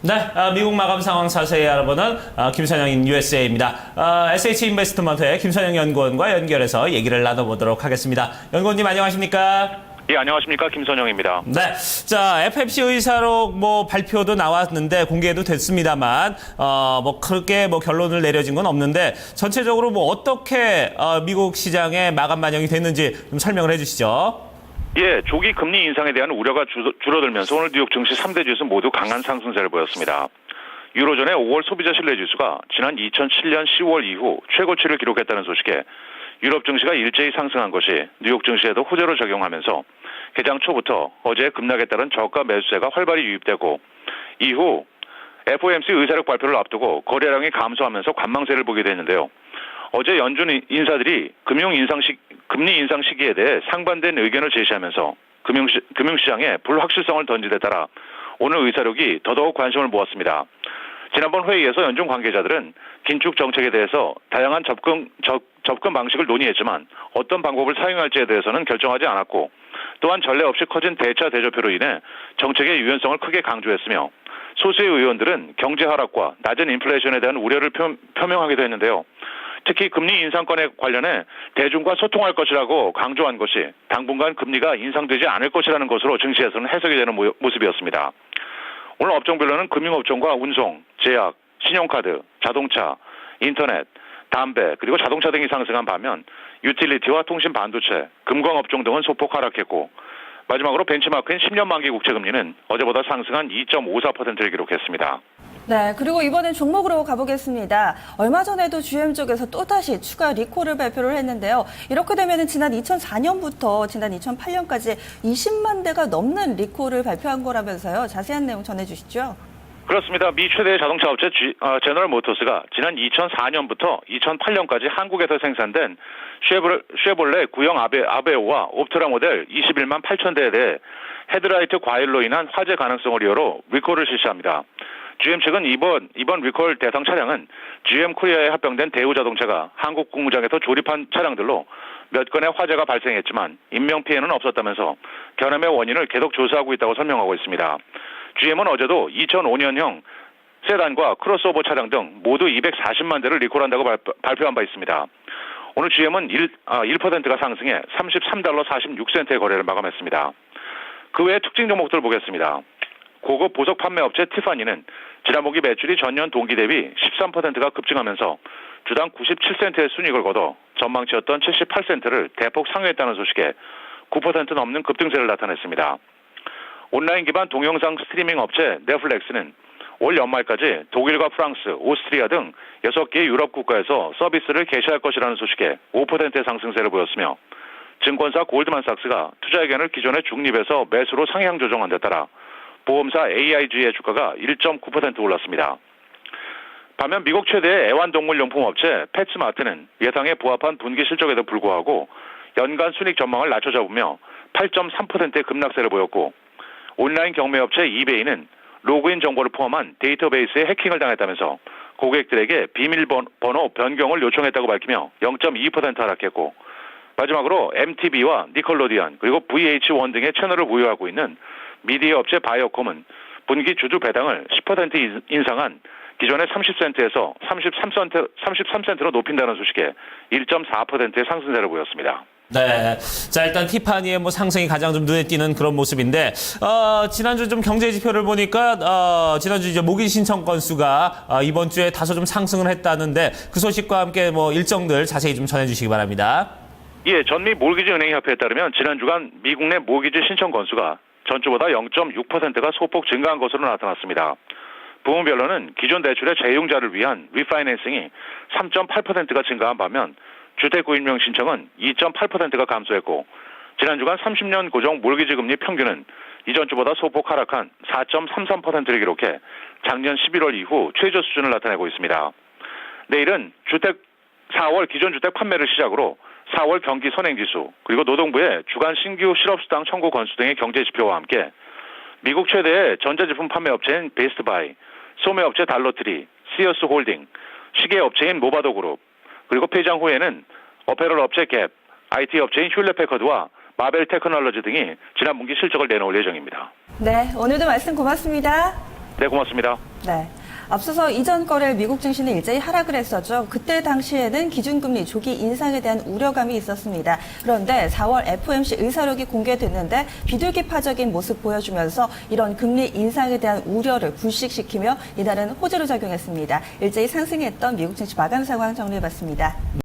네, 미국 마감 상황 자세히 알아보는 김선영인 USA입니다. SH인베스트먼트의 김선영 연구원과 연결해서 얘기를 나눠보도록 하겠습니다. 연구원님 안녕하십니까? 예, 안녕하십니까. 김선영입니다. 네, 자, FMC 의사록 발표도 나왔는데 공개도 됐습니다만 그렇게 결론을 내려진 건 없는데 전체적으로 어떻게 미국 시장에 마감 반영이 됐는지 좀 설명을 해주시죠. 예, 조기 금리 인상에 대한 우려가 줄어들면서 오늘 뉴욕 증시 3대 지수 모두 강한 상승세를 보였습니다. 유로존의 5월 소비자 신뢰지수가 지난 2007년 10월 이후 최고치를 기록했다는 소식에 유럽 증시가 일제히 상승한 것이 뉴욕 증시에도 호재로 작용하면서 개장 초부터 어제 급락에 따른 저가 매수세가 활발히 유입되고 이후 FOMC 의사록 발표를 앞두고 거래량이 감소하면서 관망세를 보게 됐는데요. 어제 연준 인사들이 금리 인상 시기에 대해 상반된 의견을 제시하면서 금융시장에 불확실성을 던진 데 따라 오늘 의사록이 더더욱 관심을 모았습니다. 지난번 회의에서 연준 관계자들은 긴축 정책에 대해서 다양한 접근 방식을 논의했지만 어떤 방법을 사용할지에 대해서는 결정하지 않았고 또한 전례 없이 커진 대차 대조표로 인해 정책의 유연성을 크게 강조했으며 소수의 의원들은 경제 하락과 낮은 인플레이션에 대한 우려를 표명하기도 했는데요. 특히 금리 인상권에 관련해 대중과 소통할 것이라고 강조한 것이 당분간 금리가 인상되지 않을 것이라는 것으로 증시에서는 해석이 되는 모습이었습니다. 오늘 업종별로는 금융업종과 운송, 제약, 신용카드, 자동차, 인터넷, 담배, 그리고 자동차 등이 상승한 반면 유틸리티와 통신 반도체, 금광업종 등은 소폭 하락했고 마지막으로 벤치마크인 10년 만기 국채금리는 어제보다 상승한 2.54%를 기록했습니다. 네, 그리고 이번엔 종목으로 가보겠습니다. 얼마 전에도 GM 쪽에서 또다시 추가 리콜을 발표를 했는데요. 이렇게 되면 지난 2004년부터 지난 2008년까지 20만 대가 넘는 리콜을 발표한 거라면서요. 자세한 내용 전해주시죠. 그렇습니다. 미 최대의 자동차 업체 제너럴 모터스가 지난 2004년부터 2008년까지 한국에서 생산된 쉐볼레 구형 아베오와 옵트라 모델 21만 8천 대에 대해 헤드라이트 과열로 인한 화재 가능성을 이유로 리콜을 실시합니다. GM 측은 이번 리콜 대상 차량은 GM 코리아에 합병된 대우 자동차가 한국 공장에서 조립한 차량들로 몇 건의 화재가 발생했지만 인명피해는 없었다면서 결함의 원인을 계속 조사하고 있다고 설명하고 있습니다. GM은 어제도 2005년형 세단과 크로스오버 차량 등 모두 240만 대를 리콜한다고 발표한 바 있습니다. 오늘 GM은 1%가 상승해 33달러 46센트의 거래를 마감했습니다. 그 외 특징 종목들 보겠습니다. 고급 보석 판매 업체 티파니는 지난 분기 매출이 전년 동기 대비 13%가 급증하면서 주당 97센트의 순이익을 거둬 전망치였던 78센트를 대폭 상회했다는 소식에 9% 넘는 급등세를 나타냈습니다. 온라인 기반 동영상 스트리밍 업체 넷플릭스는 올 연말까지 독일과 프랑스, 오스트리아 등 6개의 유럽 국가에서 서비스를 개시할 것이라는 소식에 5%의 상승세를 보였으며 증권사 골드만삭스가 투자 의견을 기존의 중립에서 매수로 상향 조정한 데 따라 보험사 AIG의 주가가 1.9% 올랐습니다. 반면 미국 최대의 애완동물용품 업체 펫스마트는 예상에 부합한 분기 실적에도 불구하고 연간 순익 전망을 낮춰 잡으며 8.3%의 급락세를 보였고 온라인 경매업체 이베이는 로그인 정보를 포함한 데이터베이스에 해킹을 당했다면서 고객들에게 비밀번호 변경을 요청했다고 밝히며 0.2% 하락했고 마지막으로 MTV와 니콜로디언 그리고 VH1 등의 채널을 보유하고 있는 미디어 업체 바이오콤은 분기 주주 배당을 10% 인상한 기존의 30센트에서 33센트로 높인다는 소식에 1.4%의 상승세를 보였습니다. 네. 자, 일단 티파니의 상승이 가장 좀 눈에 띄는 그런 모습인데, 지난주 좀 경제 지표를 보니까, 지난주 이제 모기지 신청 건수가, 이번 주에 다소 좀 상승을 했다는데, 그 소식과 함께 일정들 자세히 좀 전해주시기 바랍니다. 예, 전미 모기지 은행협회에 따르면 지난주간 미국 내 모기지 신청 건수가 전주보다 0.6%가 소폭 증가한 것으로 나타났습니다. 부문별로는 기존 대출의 재융자를 위한 리파이낸싱이 3.8%가 증가한 반면 주택구입용 신청은 2.8%가 감소했고 지난주간 30년 고정 몰기지 금리 평균은 이전 주보다 소폭 하락한 4.33%를 기록해 작년 11월 이후 최저 수준을 나타내고 있습니다. 내일은 4월 기존 주택 판매를 시작으로 4월 경기 선행지수 그리고 노동부의 주간 신규 실업수당 청구 건수 등의 경제 지표와 함께 미국 최대의 전자제품 판매업체인 베스트바이, 소매업체 달러트리, 시어스 홀딩, 시계업체인 모바도 그룹 그리고 폐장 후에는 어페럴 업체 갭, IT 업체인 휴렛패커드와 마벨 테크놀로지 등이 지난 분기 실적을 내놓을 예정입니다. 네, 오늘도 말씀 고맙습니다. 네, 고맙습니다. 네. 앞서서 이전 거래일 미국 증시는 일제히 하락을 했었죠. 그때 당시에는 기준금리 조기 인상에 대한 우려감이 있었습니다. 그런데 4월 FOMC 의사록이 공개됐는데 비둘기파적인 모습 보여주면서 이런 금리 인상에 대한 우려를 불식시키며 이날은 호재로 작용했습니다. 일제히 상승했던 미국 증시 마감 상황 정리해봤습니다.